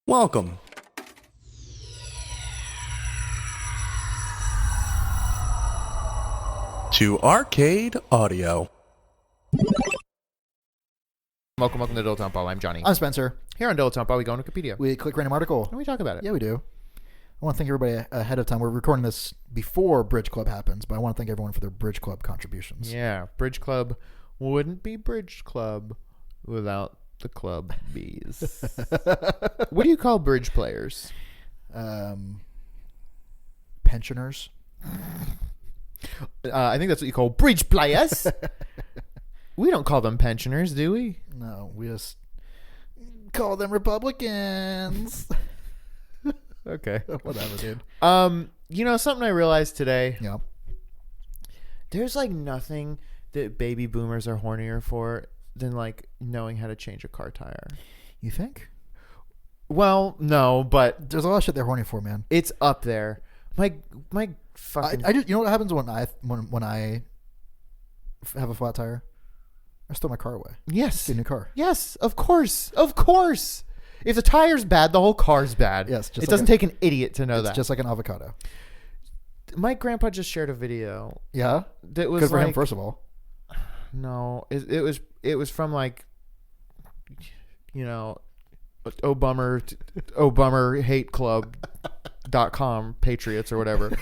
Welcome to Arcade Audio. Welcome to Dilettante. I'm Johnny. I'm Spencer. Here on Dilettante, we go on Wikipedia. We click random article. And we talk about it. Yeah, we do. I want to thank everybody ahead of time. We're recording this before Bridge Club happens, but I want to thank everyone for their Bridge Club contributions. Yeah, Bridge Club wouldn't be Bridge Club without the club bees. What do you call bridge players? Pensioners. I think that's what you call bridge players. We don't call them pensioners, do we? No, we just call them Republicans. Okay. Whatever, dude. You know, something I realized today. Yeah. There's like nothing that baby boomers are hornier for than like knowing how to change a car tire. You think? Well, no, but There's a lot of shit they're horny for, man. it's up there. My fucking I just, you know what happens when I have a flat tire? I throw my car away. yes. Get a new car. Yes, of course. Of course. If the tire's bad, the whole car's bad. Yes, just it like doesn't take an idiot to know It's that. just like an avocado. My grandpa just shared a video Yeah? that was Good for like, him, first of all. No, it was from like, you know, Obummer Hate Club.com Patriots or whatever.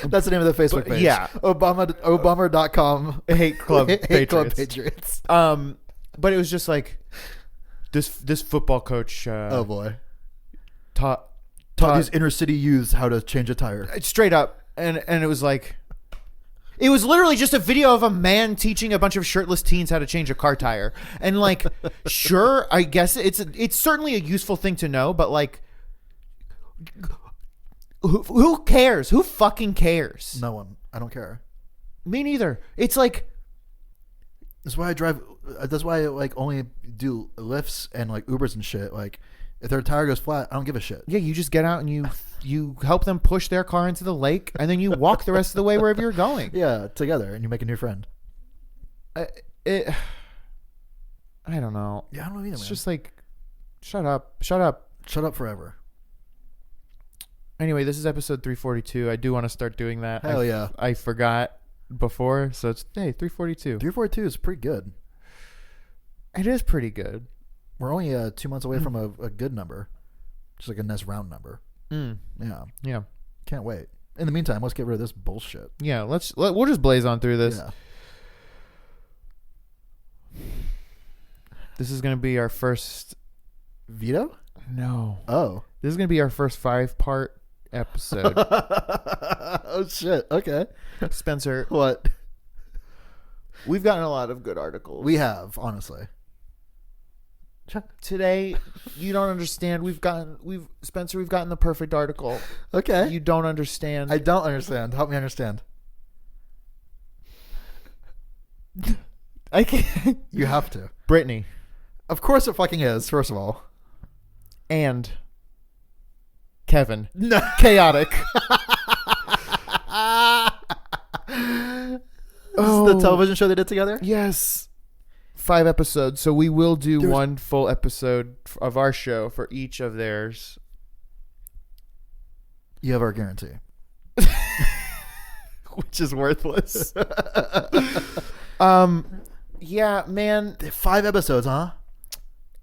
That's the name of the Facebook page. Yeah. Obama.com Hate Club Hate Club Patriots. Patriots. But it was just like this football coach Oh boy. taught These inner city youths how to change a tire. straight up, and it was like, it was literally just a video of a man teaching a bunch of shirtless teens how to change a car tire. And like, sure, I guess it's certainly a useful thing to know, but like, who cares? Who fucking cares? No one. I don't care. Me neither. It's like, That's why I drive. That's why I like only do Lyfts and like Ubers and shit. Like, if their tire goes flat, I don't give a shit. yeah, you just get out and you help them push their car into the lake, and then you walk the rest of the way wherever you're going. Yeah, together, and you make a new friend. I don't know. Yeah, I don't know either, It's man. just like, shut up. Shut up forever. Anyway, this is episode 342. I do want to start doing that. Hell yeah. I forgot before, so it's 342. 342 is pretty good. It is pretty good. We're only 2 months away from a good number, just like a nice round number. Yeah, Yeah. can't wait. In the meantime, let's get rid of this bullshit. Yeah, we'll just blaze on through this. Yeah. This is going to be our first Veto? No. Oh. This is going to be our first 5-part episode. Oh shit. Okay. Spencer, What? we've gotten a lot of good articles. We have, honestly. Today, you don't understand. Spencer, we've gotten the perfect article. Okay. You don't understand. I don't understand. Help me understand. I can't. You have to. Britney Of course it fucking is, first of all. and Kevin. No. Chaotic. This is the television show they did together? Yes. 5 episodes. So we will do There's- one full episode of our show for each of theirs. You have our guarantee. Which is worthless. Yeah, man. 5 episodes, huh?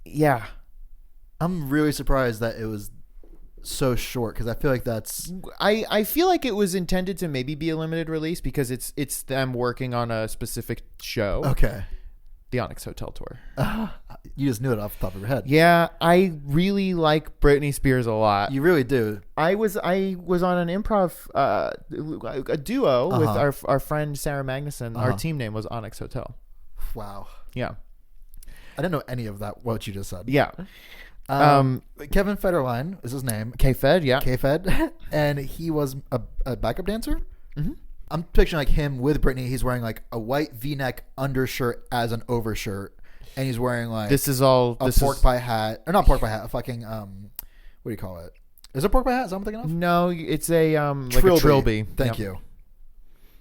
Yeah. I'm really surprised that it was so short, because I feel like that's... I feel like it was intended to maybe be a limited release because it's them working on a specific show. Okay. The Onyx Hotel Tour. You just knew it off the top of your head. Yeah, I really like Britney Spears a lot. You really do. I was on an improv a duo with our friend Sarah Magnuson. Our team name was Onyx Hotel. Wow. Yeah. I didn't know any of that, what you just said. Yeah. Kevin Federline is his name. K-Fed, yeah. K-Fed. And he was a backup dancer? Mm-hmm. I'm picturing like him with Britney. He's wearing like a white V-neck undershirt as an overshirt. And he's wearing like a pork pie hat. Or not pork pie hat. A fucking, what do you call it? Is it pork pie hat? Is that what I'm thinking of? No, it's a like a trilby. Thank you.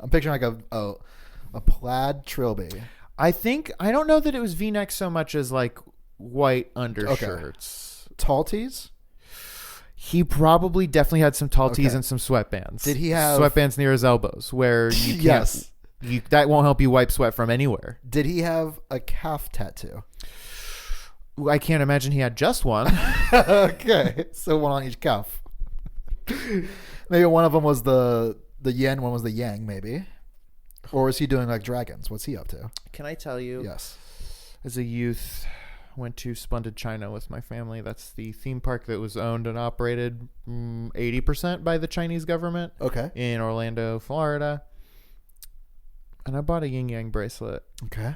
I'm picturing like a plaid trilby. I don't know that it was V-neck so much as like white undershirts. Tall tees? He probably definitely had some tall tees and some sweatbands. Did he have sweatbands near his elbows where you can't, that won't help you wipe sweat from anywhere? Did he have a calf tattoo? I can't imagine he had just one. Okay, so one on each calf. Maybe one of them was the yin, one was the yang, maybe. Or is he doing like dragons? What's he up to? Can I tell you? Yes. As a youth, went to Splendid China with my family. That's the theme park that was owned and operated 80% by the Chinese government. Okay. In Orlando, Florida. And I bought a yin yang bracelet. Okay.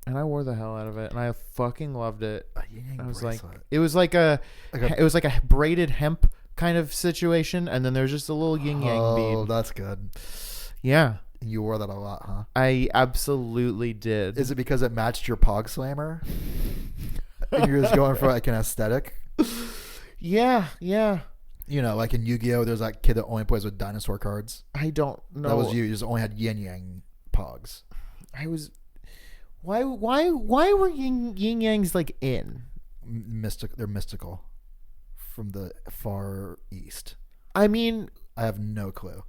And I wore the hell out of it, and I fucking loved it. A yin yang bracelet. It was like a braided hemp kind of situation, and then there's just a little yin yang bead. Oh, that's good. Yeah. You wore that a lot, huh? I absolutely did. Is it because it matched your Pog Slammer? And you're just going for like an aesthetic? Yeah. You know, like in Yu-Gi-Oh, there's that kid that only plays with dinosaur cards. I don't know. That was you. You just only had yin yang Pogs. Why were yin yangs like in? They're mystical from the far east. I mean, I have no clue.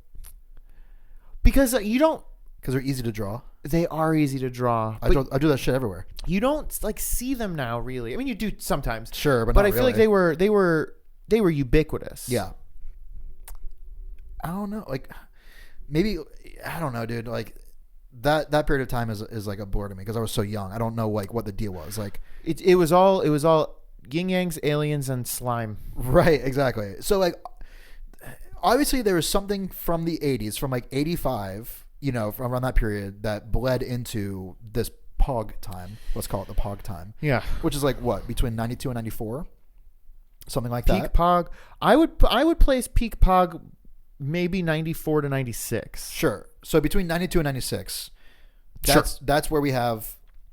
Because you don't. Because they're easy to draw. They are easy to draw. I do that shit everywhere. You don't like see them now, really. I mean, you do sometimes. Sure, but I not feel like they were ubiquitous. Yeah. I don't know. Like, maybe I don't know, dude. Like that period of time is like a blur to me because I was so young. I don't know like what the deal was. Like it was all yin yangs, aliens, and slime. Right. Exactly. So like. Obviously, there was something from the 80s, from like 85, you know, from around that period that bled into this Pog time. Let's call it the Pog time. Yeah. Which is like what, between 92 and 94? Something like that. Peak Pog. I would place peak Pog maybe 94 to 96. Sure. So between 92 and 96, that's where we have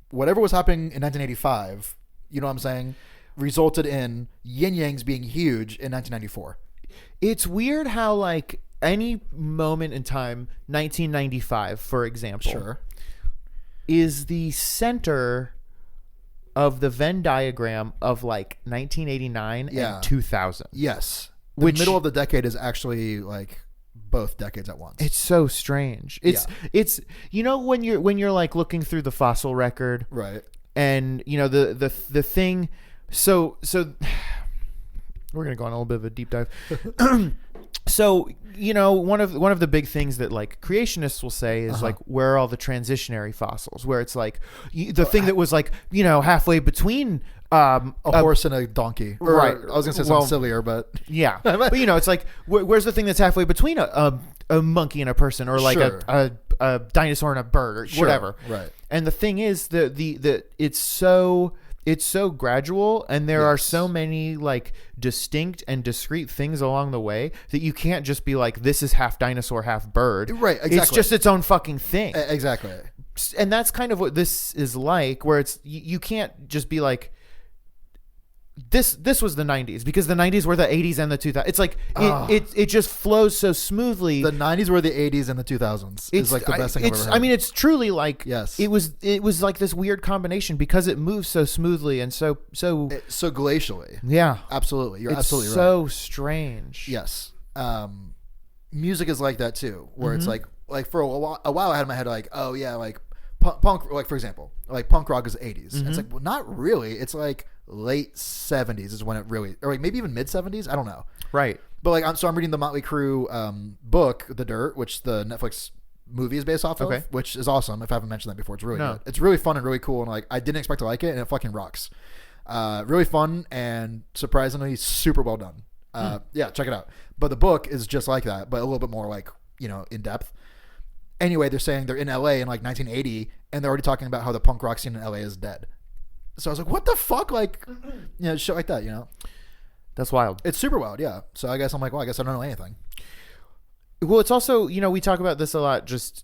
whatever was happening in 1985, you know what I'm saying, resulted in yin yangs being huge in 1994. It's weird how, like, any moment in time, 1995, for example, is the center of the Venn diagram of, like, 1989 and 2000. Yes. The middle of the decade is actually, like, both decades at once. It's so strange. It's you know, when you're, like, looking through the fossil record. Right. And, you know, the thing... So... We're going to go on a little bit of a deep dive. So, you know, one of the big things that like creationists will say is like, where are all the transitionary fossils? Where it's like the thing that was like, you know, halfway between a horse and a donkey. Right. I was going to say something sillier, but yeah. But you know, it's like, where's the thing that's halfway between a monkey and a person, or like a dinosaur and a bird, or whatever. Right. And the thing is the it's so gradual, and there are so many like distinct and discrete things along the way that you can't just be like, this is half dinosaur, half bird. Right, exactly. It's just its own fucking thing. Exactly. And that's kind of what this is like, where it's you can't just be like, this was the 90s, because the 90s were the 80s and the 2000s. It's like it just flows so smoothly. The 90s were the 80s and the 2000s. It's like the best thing I've ever heard. I mean, it's truly like, yes. It was like this weird combination because it moves so smoothly and so glacially. Yeah, absolutely. You're absolutely right. So strange. Yes. Music is like that too, where it's like for a while I had in my head like, oh yeah, like punk, like for example, like punk rock is 80s. And it's like, well, not really. It's like late 70s is when it really, or like maybe even mid 70s. I don't know. Right. But like, I'm reading the Motley Crue book, The Dirt, which the Netflix movie is based off of, which is awesome. If I haven't mentioned that before, it's really good. It's really fun and really cool. And like, I didn't expect to like it, and it fucking rocks. Really fun and surprisingly super well done. Yeah, check it out. But the book is just like that, but a little bit more like, you know, in depth. Anyway, they're saying they're in LA in like 1980, and they're already talking about how the punk rock scene in LA is dead. So I was like, what the fuck? Like, you know, shit like that, you know? That's wild. It's super wild, yeah. So I guess I'm like, well, I guess I don't know anything. Well, it's also, you know, we talk about this a lot just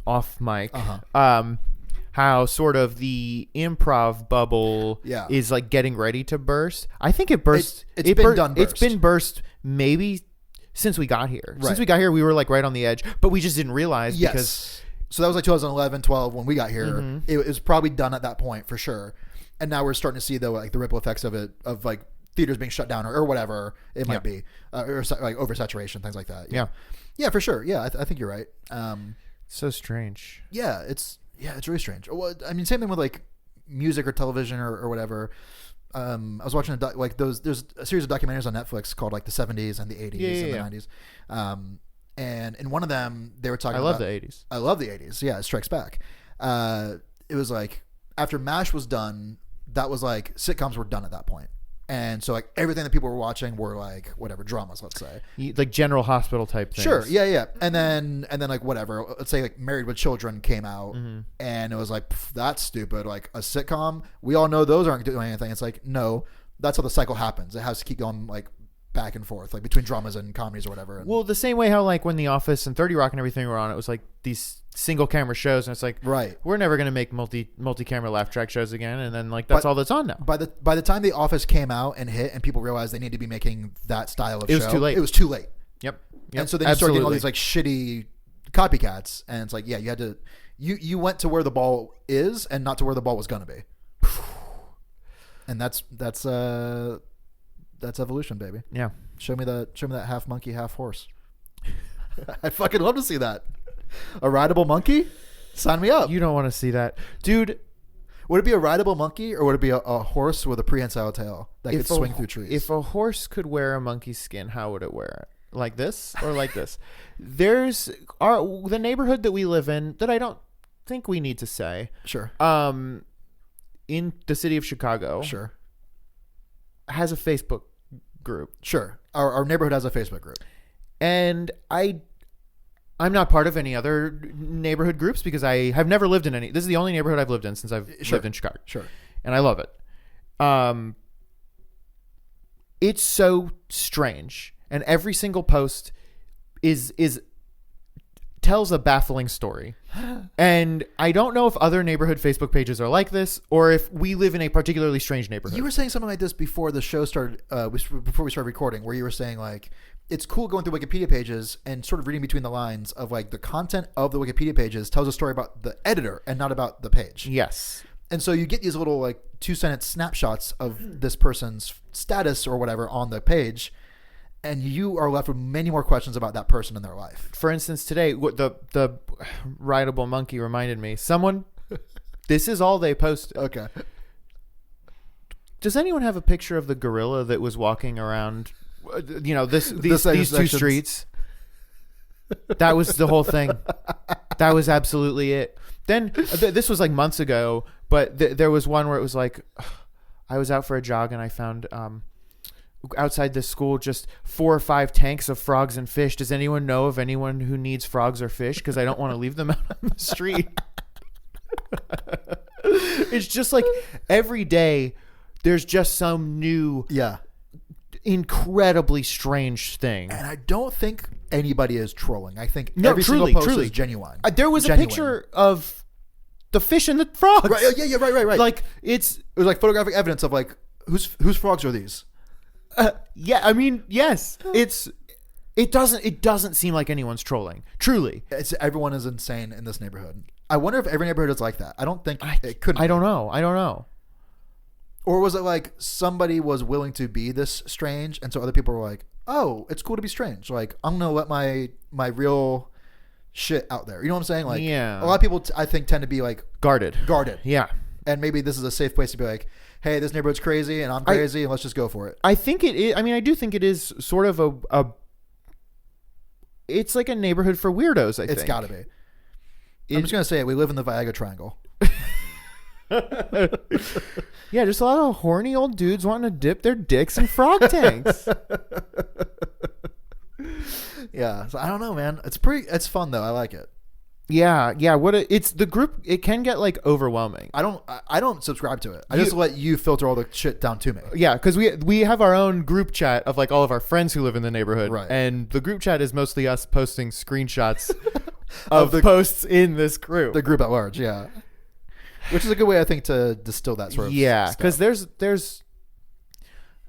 off mic. How sort of the improv bubble is like getting ready to burst. I think it burst. It's been done burst. It's been burst maybe since we got here. Right. Since we got here, we were like right on the edge, but we just didn't realize because... So that was like 2011, 12 when we got here. It was probably done at that point for sure. And now we're starting to see the ripple effects of it, of like theaters being shut down or whatever it might be, or like oversaturation, things like that. Yeah, for sure. Yeah, I think you're right. So strange. Yeah, it's really strange. Well, I mean, same thing with like music or television or whatever. I was watching there's a series of documentaries on Netflix called like the 70s and the 80s and the 90s. And in one of them they were talking about the 80s. I love the 80s. Yeah, it strikes back. It was like after MASH was done, that was like sitcoms were done at that point. And so like everything that people were watching were like whatever dramas, let's say, like General Hospital type things. Sure. Yeah. And then like whatever, let's say like Married with Children came out, and it was like, that's stupid. Like a sitcom, we all know those aren't doing anything. It's like, no, that's how the cycle happens. It has to keep going like back and forth, like between dramas and comedies or whatever. Well, the same way how like when The Office and 30 Rock and everything were on, it was like these single camera shows, and it's like, right, we're never going to make multi-camera laugh track shows again, and then like that's all that's on now. By the time The Office came out and hit and people realized they need to be making that style of show, was too late. It was too late. Yep. And so then you start getting all these like shitty copycats, and it's like, yeah, you had to you went to where the ball is and not to where the ball was going to be. And that's evolution, baby. Yeah. Show me that half monkey, half horse. I'd fucking love to see that. A rideable monkey? Sign me up. You don't want to see that. Dude. Would it be a rideable monkey, or would it be a horse with a prehensile tail that could swing through trees? If a horse could wear a monkey's skin, how would it wear it? Like this or like this? There's the neighborhood that we live in that I don't think we need to say. Sure. In the city of Chicago. Sure. Has a Facebook group. Sure. Our neighborhood has a Facebook group. And I'm not part of any other neighborhood groups because I have never lived in any. This is the only neighborhood I've lived in since I've lived in Chicago. Sure. And I love it. It's so strange. And every single post tells a baffling story. And I don't know if other neighborhood Facebook pages are like this or if we live in a particularly strange neighborhood. You were saying something like this before the show started, before we started recording, where you were saying like, it's cool going through Wikipedia pages and sort of reading between the lines of like the content of the Wikipedia pages tells a story about the editor and not about the page. Yes. And so you get these little like 2-sentence snapshots of this person's status or whatever on the page, and you are left with many more questions about that person in their life. For instance, today, the rideable monkey reminded me. This is all they posted. Okay. Does anyone have a picture of the gorilla that was walking around, these two streets? That was the whole thing. That was absolutely it. Then, this was like months ago, but there was one where it was like, I was out for a jog and I found... outside the school just 4 or 5 tanks of frogs and fish. Does anyone know of anyone who needs frogs or fish? Because I don't want to leave them out on the street. It's just like every day there's just some new incredibly strange thing. And I don't think anybody is trolling. I think every single post is genuine. There was a picture of the fish and the frogs. Right, yeah, right. Like it was like photographic evidence of like whose frogs are these? Yeah, I mean, yes. It doesn't seem like anyone's trolling. Truly. Everyone is insane in this neighborhood. I wonder if every neighborhood is like that. I don't think it could. I don't know. Or was it like somebody was willing to be this strange, and so other people were like, "Oh, it's cool to be strange. Like, I'm gonna let my real shit out there." You know what I'm saying? Like, yeah. A lot of people, I think, tend to be like guarded. Yeah. And maybe this is a safe place to be like, hey, this neighborhood's crazy and I'm crazy and let's just go for it. I think it is. I mean, I do think it is sort of it's like a neighborhood for weirdos, I think. It's got to be. I'm just going to say it. We live in the Viagra Triangle. Yeah, just a lot of horny old dudes wanting to dip their dicks in frog tanks. Yeah. So I don't know, man. It's fun, though. I like it. Yeah. It's the group. It can get like overwhelming. I don't subscribe to it. I just let you filter all the shit down to me. Yeah, because we have our own group chat of like all of our friends who live in the neighborhood, right? And the group chat is mostly us posting screenshots of the posts in this group, the group at large. Yeah, which is a good way, I think, to distill that sort of stuff. Because there's,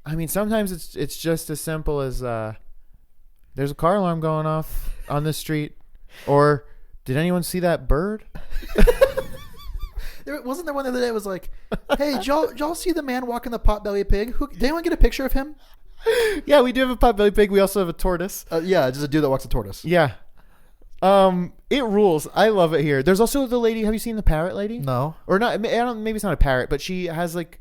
I mean, sometimes it's just as simple as there's a car alarm going off on the street, or did anyone see that bird? Wasn't there one the other day that was like, hey, did y'all see the man walking the potbelly pig? Did anyone get a picture of him? Yeah, we do have a potbelly pig. We also have a tortoise. Yeah, just a dude that walks a tortoise. Yeah. It rules. I love it here. There's also the lady. Have you seen the parrot lady? No. Or not. Maybe it's not a parrot, but she has like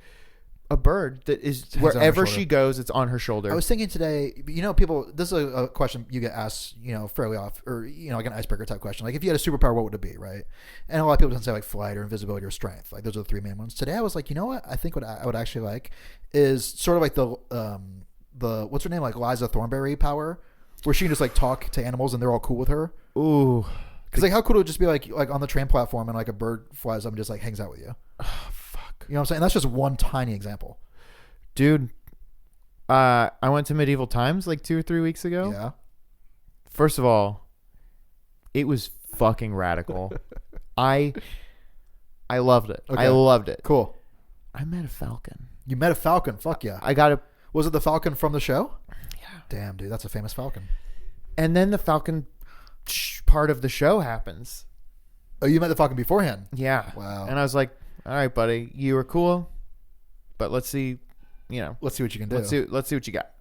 a bird that is wherever she goes, it's on her shoulder. I was thinking today, people, this is a question you get asked, fairly off, or, like an icebreaker type question. Like, if you had a superpower, what would it be, right? And a lot of people don't say like flight or invisibility or strength. Like, those are the three main ones. Today, I was like, you know what? I think what I would actually like is sort of like the what's her name? Like Liza Thornberry power, where she can just like talk to animals and they're all cool with her. Ooh. Because like, how cool would it just be like on the train platform and like a bird flies up and just like hangs out with you? Oh, fuck. You know what I'm saying? That's just one tiny example. Dude, I went to Medieval Times like 2 or 3 weeks ago. Yeah. First of all, it was fucking radical. I loved it. Okay. I loved it. Cool. I met a falcon. You met a falcon? Fuck yeah. Was it the falcon from the show? Yeah. Damn, dude, that's a famous falcon. And then the falcon part of the show happens. Oh, you met the falcon beforehand? Yeah. Wow. And I was like, all right, buddy, you were cool, but let's see, let's see what you can do. Let's see what you got.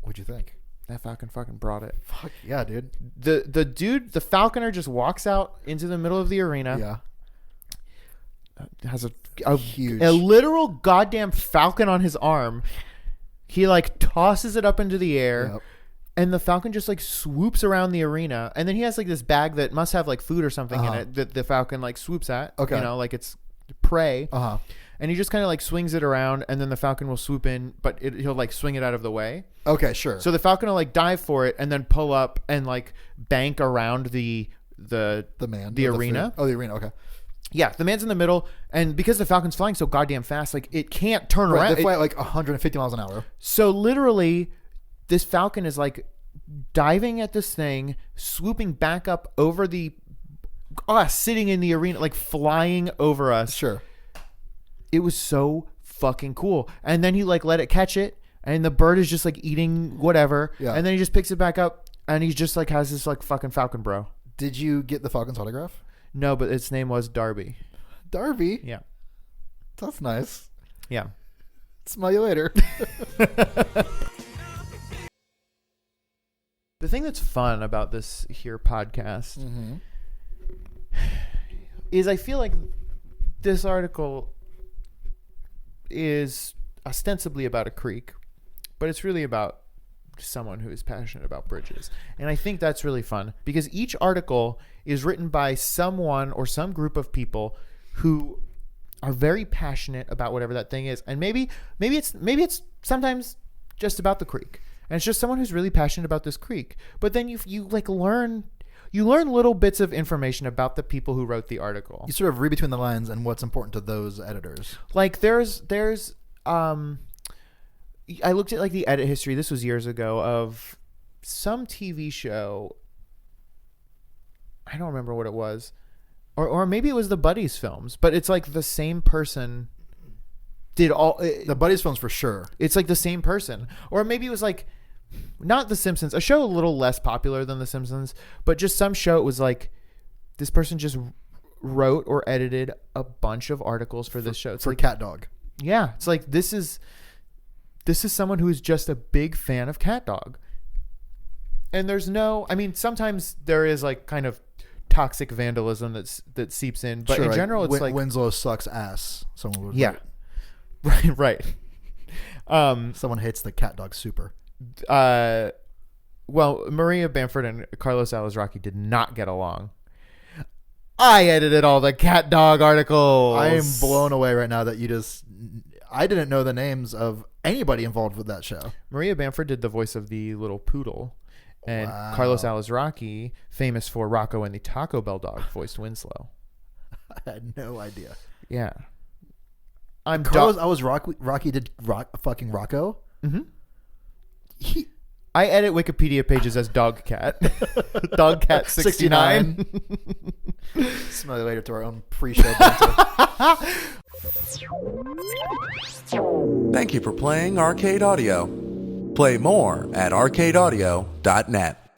What'd you think? That falcon fucking brought it. Fuck yeah, dude. The falconer just walks out into the middle of the arena. Yeah. Has a literal goddamn falcon on his arm. He like tosses it up into the air. Yep. And the falcon just like swoops around the arena, and then he has like this bag that must have like food or something in it that the falcon like swoops at. Okay, like it's prey. And he just kind of like swings it around, and then the falcon will swoop in, but he'll like swing it out of the way. Okay, sure. So the falcon will like dive for it, and then pull up and like bank around the arena. The arena. Okay. Yeah, the man's in the middle, and because the falcon's flying so goddamn fast, like it can't turn around. They fly at like 150 miles an hour. So literally, this falcon is like diving at this thing, swooping back up over sitting in the arena, like flying over us. Sure. It was so fucking cool. And then he like let it catch it, and the bird is just like eating whatever. Yeah. And then he just picks it back up, and he just like has this like fucking falcon bro. Did you get the falcon's autograph? No, but its name was Darby. Darby? Yeah. That's nice. Yeah. Smell you later. The thing that's fun about this here podcast is I feel like this article is ostensibly about a creek, but it's really about someone who is passionate about bridges. And I think that's really fun because each article is written by someone or some group of people who are very passionate about whatever that thing is. And maybe it's sometimes just about the creek. And it's just someone who's really passionate about this creek. But then you learn little bits of information about the people who wrote the article. You sort of read between the lines and what's important to those editors. Like there's I looked at like the edit history. This was years ago of some TV show. I don't remember what it was, or maybe it was the Buddies films. But it's like the same person did all the Buddies films for sure. It's like the same person, or maybe it was like not The Simpsons, a show a little less popular than The Simpsons, but just some show. It was like this person just wrote or edited a bunch of articles for this show. It's for like Cat Dog. Yeah, it's like this is someone who is just a big fan of Cat Dog. And sometimes there is like kind of toxic vandalism that seeps in, but in general it's like Winslow sucks ass. Someone would right. Someone hates the Cat Dog super. Well, Maria Bamford and Carlos Alazraqui did not get along. I edited all the Cat Dog articles. I am blown away right now that I didn't know the names of anybody involved with that show. Maria Bamford did the voice of the little poodle. And Carlos Alazraqui, famous for Rocco and the Taco Bell dog, voiced Winslow. I had no idea. Yeah. Rocky did fucking Rocco? Mm-hmm. I edit Wikipedia pages as Dog Cat. Dog Cat 69. Smell you later to our own pre-show. Thank you for playing Arcade Audio. Play more at arcadeaudio.net.